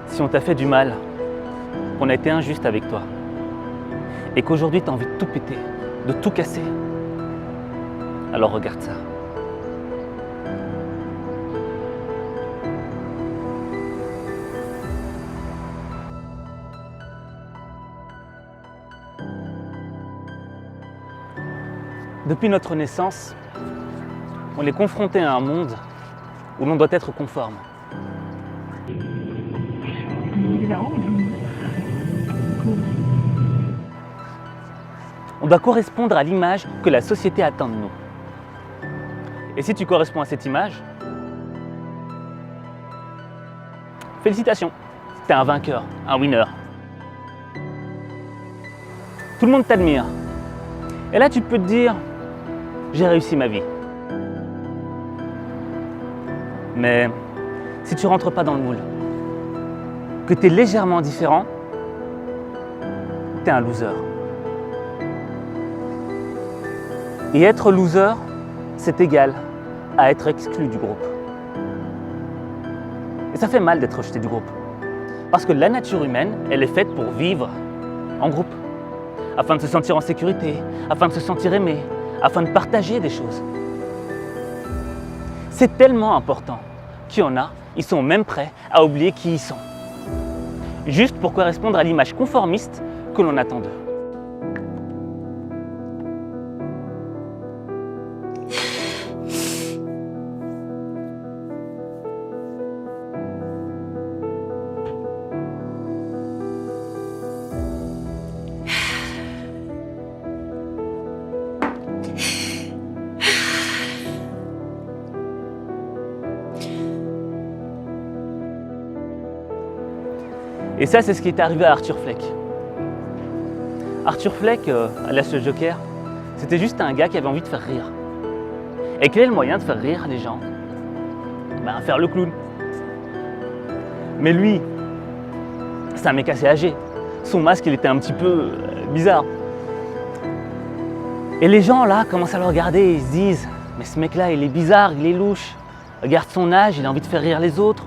Si on t'a fait du mal, qu'on a été injuste avec toi, et qu'aujourd'hui tu as envie de tout péter, de tout casser, alors regarde ça. Depuis notre naissance, on est confronté à un monde où l'on doit être conforme. On doit correspondre à l'image que la société attend de nous. Et si tu corresponds à cette image, félicitations, t'es un vainqueur, un winner. Tout le monde t'admire. Et là, tu peux te dire, j'ai réussi ma vie. Mais si tu rentres pas dans le moule, que tu es légèrement différent, tu es un loser. Et être loser, c'est égal à être exclu du groupe. Et ça fait mal d'être rejeté du groupe. Parce que la nature humaine, elle est faite pour vivre en groupe. Afin de se sentir en sécurité, afin de se sentir aimé, afin de partager des choses. C'est tellement important qu'il y en a, ils sont même prêts à oublier qui ils sont. Juste pour correspondre à l'image conformiste que l'on attend d'eux. Et ça, c'est ce qui est arrivé à Arthur Fleck. Arthur Fleck, alias le Joker, c'était juste un gars qui avait envie de faire rire. Et quel est le moyen de faire rire les gens? Ben, faire le clown. Mais lui, c'est un mec assez âgé. Son masque, il était un petit peu bizarre. Et les gens, là, commencent à le regarder et ils se disent « Mais ce mec-là, il est bizarre, il est louche. Regarde son âge, il a envie de faire rire les autres. »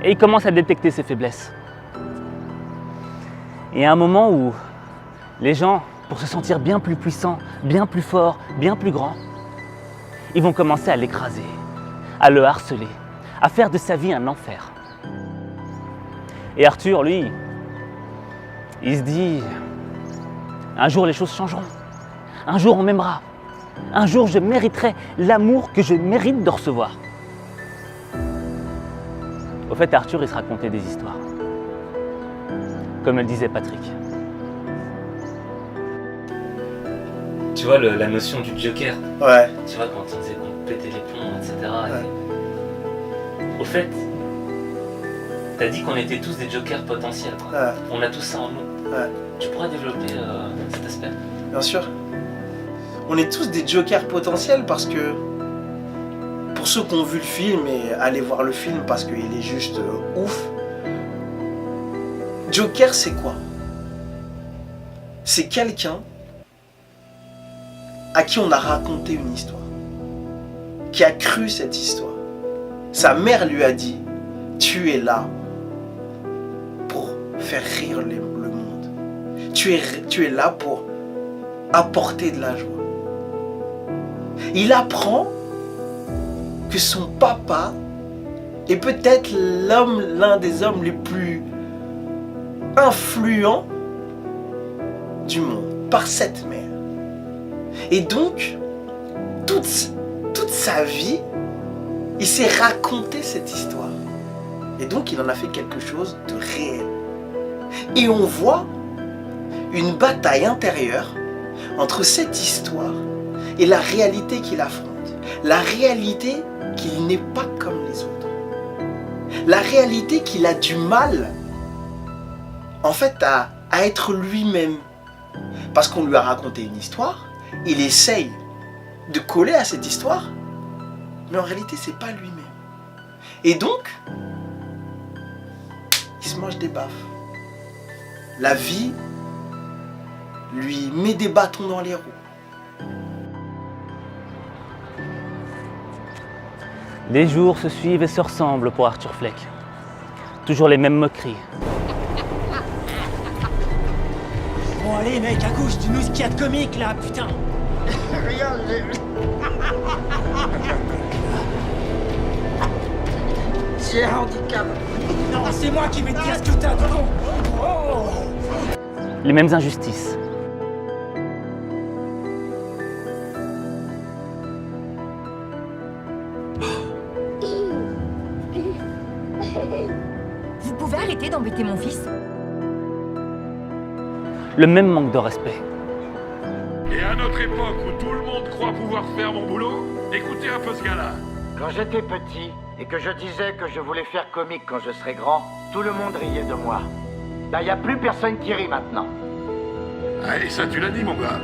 Et il commence à détecter ses faiblesses. Et à un moment où les gens, pour se sentir bien plus puissants, bien plus forts, bien plus grands, ils vont commencer à l'écraser, à le harceler, à faire de sa vie un enfer. Et Arthur, lui, il se dit, un jour les choses changeront, un jour on m'aimera, un jour je mériterai l'amour que je mérite de recevoir. Au fait, Arthur, il se racontait des histoires. Comme le disait Patrick. Tu vois la notion du Joker. Ouais. Tu vois, quand on disait qu'on pétait les plombs, etc. Ouais. Et... Au fait, t'as dit qu'on était tous des jokers potentiels. Quoi. Ouais. On a tous ça en nous. Ouais. Tu pourrais développer cet aspect? Bien sûr. On est tous des jokers potentiels parce que pour ceux qui ont vu le film et allez voir le film parce qu'il est juste ouf. Joker, c'est quoi? C'est quelqu'un à qui on a raconté une histoire, qui a cru cette histoire. Sa mère lui a dit, tu es là pour faire rire le monde. Tu es là pour apporter de la joie. Il apprend que son papa est peut-être l'un des hommes les plus influents du monde, par cette mère. Et donc, toute sa vie, il s'est raconté cette histoire. Et donc, il en a fait quelque chose de réel. Et on voit une bataille intérieure entre cette histoire et la réalité qu'il affronte. la réalité qu'il n'est pas comme les autres. La réalité qu'il a du mal, en fait, à être lui-même. Parce qu'on lui a raconté une histoire, il essaye de coller à cette histoire, mais en réalité, c'est pas lui-même. Et donc, il se mange des baffes. La vie lui met des bâtons dans les roues. Les jours se suivent et se ressemblent pour Arthur Fleck. Toujours les mêmes moqueries. Bon allez mec, accouche, dis-nous ce qu'il y a de comique là, putain. Regarde, j'ai un handicap. Non, c'est moi qui vais te dire ce que t'as, pardon. Oh. Les mêmes injustices. Vous pouvez arrêter d'embêter mon fils? Le même manque de respect. Et à notre époque où tout le monde croit pouvoir faire mon boulot, écoutez un peu ce gars-là. Quand j'étais petit et que je disais que je voulais faire comique quand je serais grand, tout le monde riait de moi. Là, il n'y a plus personne qui rit maintenant. Allez, ça tu l'as dit mon gars.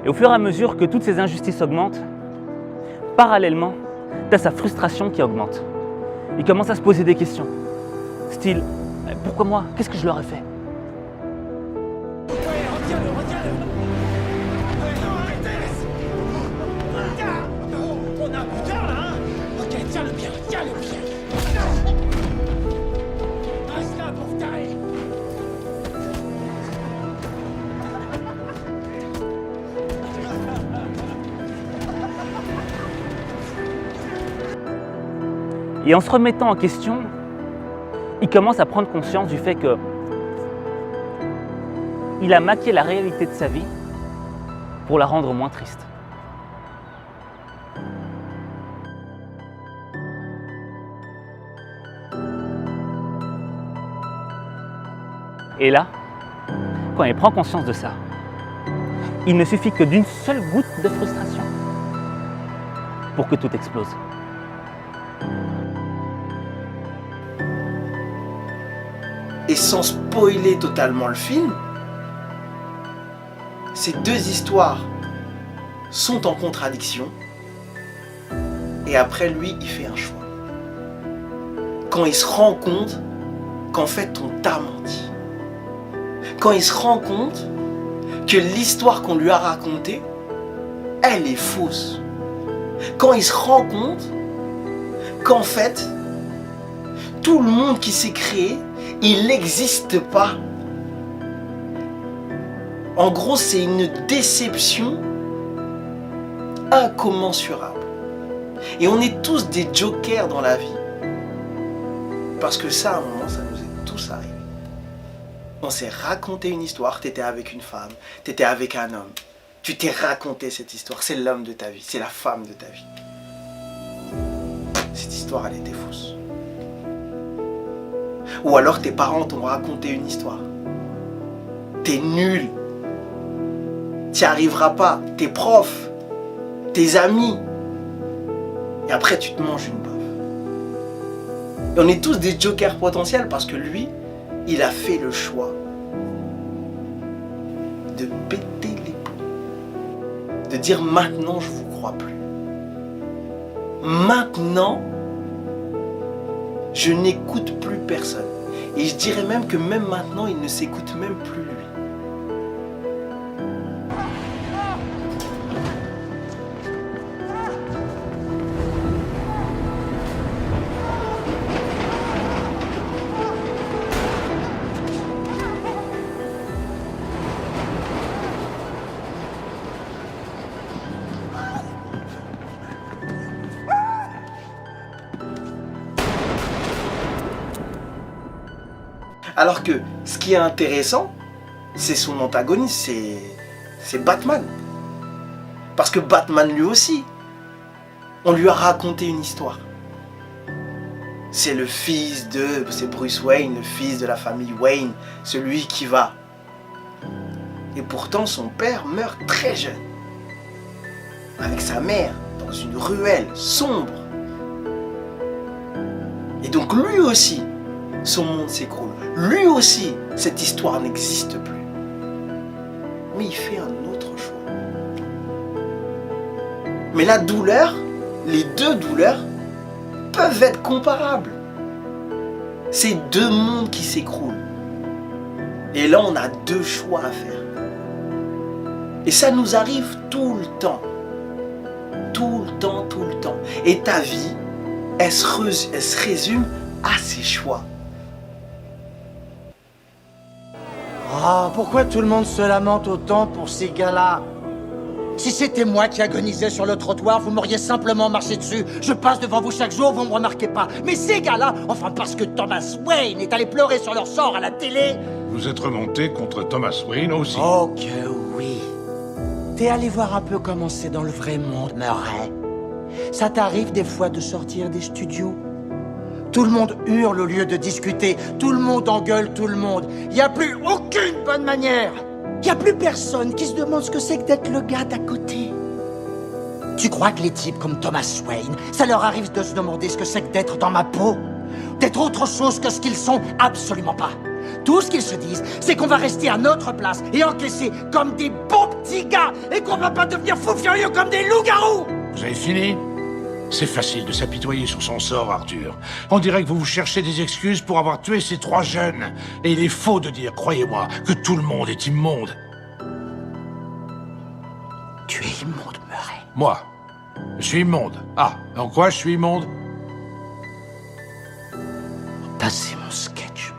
Et au fur et à mesure que toutes ces injustices augmentent, parallèlement, t'as sa frustration qui augmente. Il commence à se poser des questions. Style, pourquoi moi? Qu'est-ce que je leur ai fait? Ouais, retiens-le. Ouais, non, arrêtez. On a un buteur là, hein. Ok, tiens-le bien. Reste là pour tailler. Et en se remettant en question, il commence à prendre conscience du fait que il a maquillé la réalité de sa vie pour la rendre moins triste. Et là, quand il prend conscience de ça, il ne suffit que d'une seule goutte de frustration pour que tout explose. Et sans spoiler totalement le film, ces deux histoires sont en contradiction. Et après, lui, il fait un choix. Quand il se rend compte qu'en fait, on t'a menti. Quand il se rend compte que l'histoire qu'on lui a racontée, elle est fausse. Quand il se rend compte qu'en fait, tout le monde qui s'est créé, il n'existe pas. En gros, c'est une déception incommensurable. Et on est tous des jokers dans la vie. Parce que ça, à un moment, ça nous est tous arrivé. On s'est raconté une histoire, t'étais avec une femme, t'étais avec un homme. Tu t'es raconté cette histoire, c'est l'homme de ta vie, c'est la femme de ta vie. Cette histoire, elle était fausse. Ou alors tes parents t'ont raconté une histoire. T'es nul. T'y arriveras pas. Tes profs, tes amis. Et après tu te manges une baffe. Et on est tous des jokers potentiels parce que lui, il a fait le choix de péter les plombs. De dire maintenant je vous crois plus. Maintenant, je n'écoute plus personne. Et je dirais même que même maintenant, il ne s'écoute même plus lui. Alors que ce qui est intéressant, c'est son antagoniste, c'est Batman. Parce que Batman lui aussi, on lui a raconté une histoire. C'est le fils de... C'est Bruce Wayne, le fils de la famille Wayne, celui qui va. Et pourtant son père meurt très jeune. avec sa mère dans une ruelle sombre. Et donc lui aussi, son monde s'écroule. Lui aussi, cette histoire n'existe plus. Mais il fait un autre choix. Mais la douleur, les deux douleurs, peuvent être comparables. C'est deux mondes qui s'écroulent. Et là, on a deux choix à faire. Et ça nous arrive tout le temps. Tout le temps, tout le temps. Et ta vie, elle se résume à ces choix. Ah, pourquoi tout le monde se lamente autant pour ces gars-là? Si c'était moi qui agonisais sur le trottoir, vous m'auriez simplement marché dessus. Je passe devant vous chaque jour, vous me remarquez pas. Mais ces gars-là, enfin parce que Thomas Wayne est allé pleurer sur leur sort à la télé. Vous êtes remonté contre Thomas Wayne aussi. Oh que oui. T'es allé voir un peu comment c'est dans le vrai monde, Murray. Ça t'arrive des fois de sortir des studios? Tout le monde hurle au lieu de discuter. Tout le monde engueule tout le monde. Y a plus aucune bonne manière. Y a plus personne qui se demande ce que c'est que d'être le gars d'à côté. Tu crois que les types comme Thomas Wayne, ça leur arrive de se demander ce que c'est que d'être dans ma peau? D'être autre chose que ce qu'ils sont? Absolument pas. Tout ce qu'ils se disent, c'est qu'on va rester à notre place et encaisser comme des bons petits gars et qu'on va pas devenir fous furieux comme des loups-garous. Vous avez fini? C'est facile de s'apitoyer sur son sort, Arthur. On dirait que vous vous cherchez des excuses pour avoir tué ces trois jeunes. Et il est faux de dire, croyez-moi, que tout le monde est immonde. Tu es immonde, Murray. Moi, je suis immonde. Ah, en quoi je suis immonde? Passer mon sketch.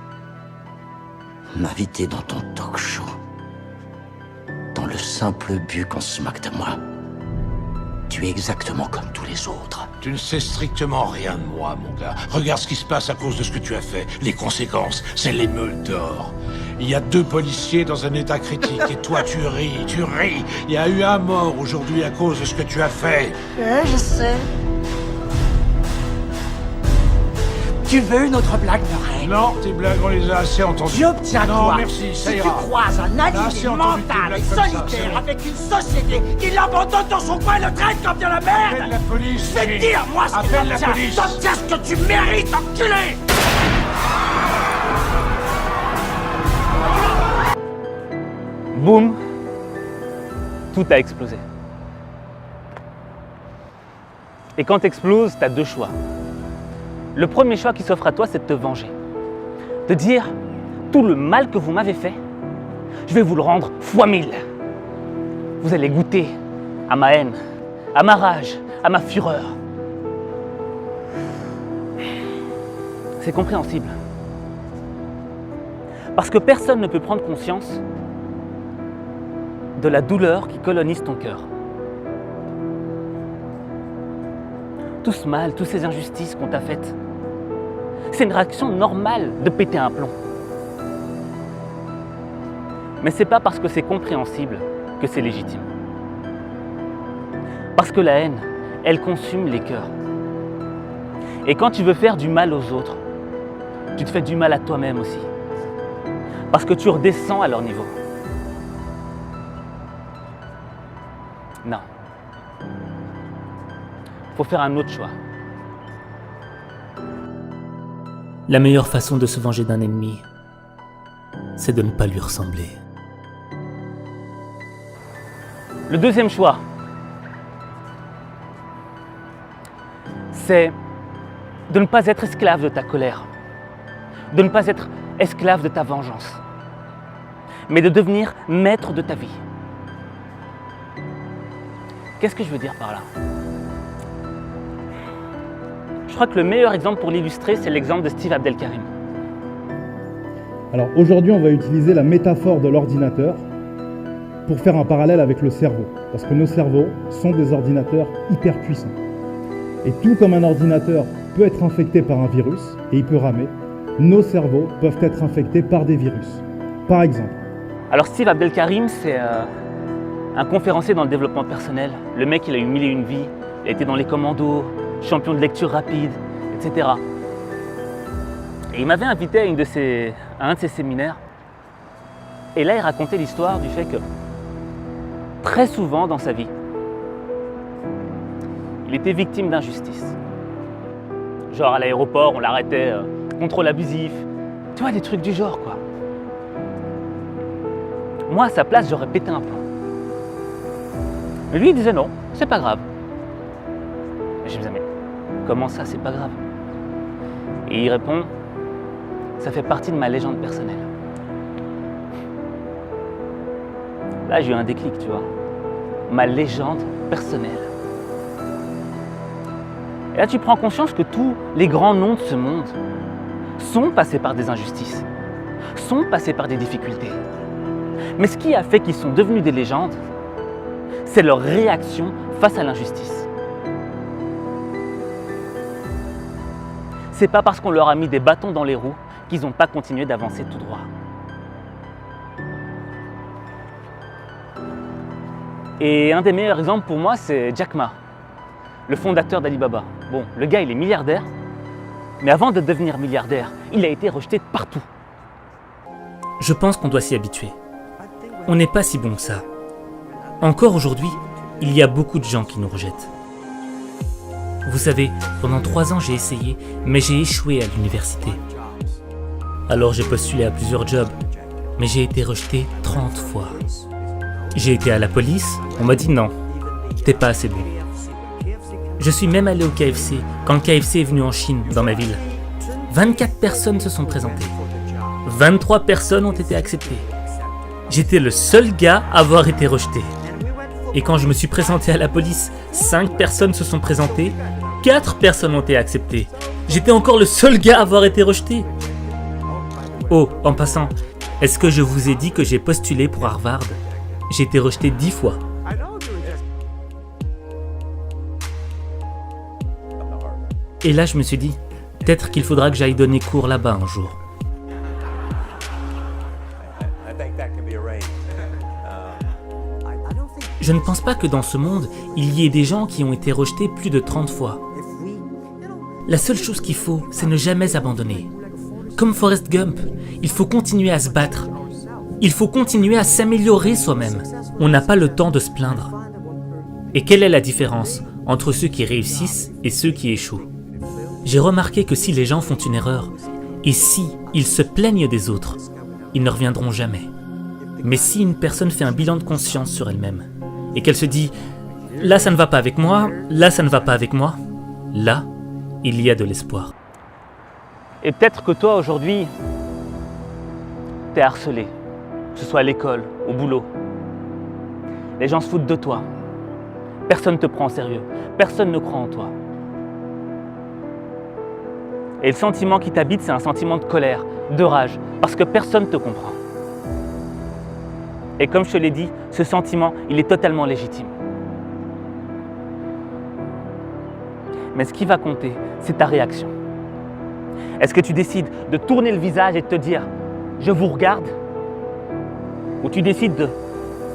M'inviter dans ton talk show. Dans le simple but qu'on se moque de moi. Tu es exactement comme tous les autres. Tu ne sais strictement rien de moi, mon gars. Regarde ce qui se passe à cause de ce que tu as fait. Les conséquences, c'est l'émeute d'or. Il y a 2 policiers dans un état critique et toi tu ris, tu ris. Il y a eu un mort aujourd'hui à cause de ce que tu as fait. Je sais. Tu veux une autre blague, Murray? Non, tes blagues, on les a assez entendues. J'obtiens Non, quoi? merci, ça si ira. tu croises un Assez allié entendu mental tes et blagues comme ça, c'est solitaire bon. avec une société qui l'abandonne dans son coin et le traite comme de la Appelle merde, la police. je vais te dire, moi, ce que Appelle la police. t'obtiens ce que tu mérites, enculé! Boum, tout a explosé. Et quand t'exploses, t'as 2 choix. Le premier choix qui s'offre à toi, c'est de te venger. De dire, tout le mal que vous m'avez fait, je vais vous le rendre fois 1000. Vous allez goûter à ma haine, à ma rage, à ma fureur. C'est compréhensible. Parce que personne ne peut prendre conscience de la douleur qui colonise ton cœur. Tout ce mal, toutes ces injustices qu'on t'a faites, c'est une réaction normale de péter un plomb. Mais c'est pas parce que c'est compréhensible que c'est légitime. Parce que la haine, elle consume les cœurs. Et quand tu veux faire du mal aux autres, tu te fais du mal à toi-même aussi. Parce que tu redescends à leur niveau. Non. Faut faire un autre choix. La meilleure façon de se venger d'un ennemi, c'est de ne pas lui ressembler. Le deuxième choix, c'est de ne pas être esclave de ta colère, de ne pas être esclave de ta vengeance, mais de devenir maître de ta vie. Qu'est-ce que je veux dire par là? Je crois que le meilleur exemple pour l'illustrer, c'est l'exemple de Steve Abdelkarim. Alors aujourd'hui, on va utiliser la métaphore de l'ordinateur pour faire un parallèle avec le cerveau. Parce que nos cerveaux sont des ordinateurs hyper puissants. Et tout comme un ordinateur peut être infecté par un virus, et il peut ramer, nos cerveaux peuvent être infectés par des virus. Par exemple. Alors Steve Abdelkarim, c'est un conférencier dans le développement personnel. Le mec, il a eu 1001 vies, il a été dans les commandos, champion de lecture rapide, etc. Et il m'avait invité à un de ses séminaires. Et là, il racontait l'histoire du fait que très souvent dans sa vie, il était victime d'injustice. Genre à l'aéroport, on l'arrêtait, contrôle abusif, tu vois, des trucs du genre quoi. Moi à sa place, j'aurais pété un plomb. Mais lui il disait non, c'est pas grave. Et je me disais mais comment ça c'est pas grave? Et il répond, ça fait partie de ma légende personnelle. Là j'ai eu un déclic, tu vois. Ma légende personnelle. Et là tu prends conscience que tous les grands noms de ce monde sont passés par des injustices, sont passés par des difficultés. Mais ce qui a fait qu'ils sont devenus des légendes, c'est leur réaction face à l'injustice. C'est pas parce qu'on leur a mis des bâtons dans les roues qu'ils n'ont pas continué d'avancer tout droit. Et un des meilleurs exemples pour moi, c'est Jack Ma, le fondateur d'Alibaba. Bon, le gars, il est milliardaire, mais avant de devenir milliardaire, il a été rejeté partout. Je pense qu'on doit s'y habituer. On n'est pas si bon que ça. Encore aujourd'hui, il y a beaucoup de gens qui nous rejettent. Vous savez, pendant 3 ans j'ai essayé, mais j'ai échoué à l'université. Alors j'ai postulé à plusieurs jobs, mais j'ai été rejeté 30 fois. J'ai été à la police, on m'a dit non, t'es pas assez bon. Je suis même allé au KFC, quand le KFC est venu en Chine, dans ma ville. 24 personnes se sont présentées. 23 personnes ont été acceptées. J'étais le seul gars à avoir été rejeté. Et quand je me suis présenté à la police, 5 personnes se sont présentées, 4 personnes ont été acceptées. J'étais encore le seul gars à avoir été rejeté. Oh, en passant, est-ce que je vous ai dit que j'ai postulé pour Harvard? J'ai été rejeté 10 fois. Et là, je me suis dit, peut-être qu'il faudra que j'aille donner cours là-bas un jour. Je ne pense pas que dans ce monde, il y ait des gens qui ont été rejetés plus de 30 fois. La seule chose qu'il faut, c'est ne jamais abandonner. Comme Forrest Gump, il faut continuer à se battre. Il faut continuer à s'améliorer soi-même. On n'a pas le temps de se plaindre. Et quelle est la différence entre ceux qui réussissent et ceux qui échouent? J'ai remarqué que si les gens font une erreur, et si ils se plaignent des autres, ils ne reviendront jamais. Mais si une personne fait un bilan de conscience sur elle-même, et qu'elle se dit « là ça ne va pas avec moi, là ça ne va pas avec moi », là, il y a de l'espoir. Et peut-être que toi aujourd'hui, t'es harcelé, que ce soit à l'école, au boulot. Les gens se foutent de toi. Personne ne te prend au sérieux. Personne ne croit en toi. Et le sentiment qui t'habite, c'est un sentiment de colère, de rage, parce que personne ne te comprend. Et comme je te l'ai dit, ce sentiment, il est totalement légitime. Mais ce qui va compter, c'est ta réaction. Est-ce que tu décides de tourner le visage et de te dire « je vous regarde » ou tu décides de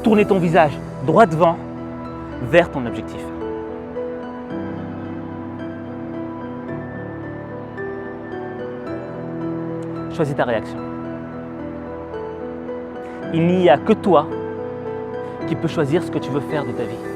tourner ton visage droit devant vers ton objectif? Choisis ta réaction. Il n'y a que toi qui peux choisir ce que tu veux faire de ta vie.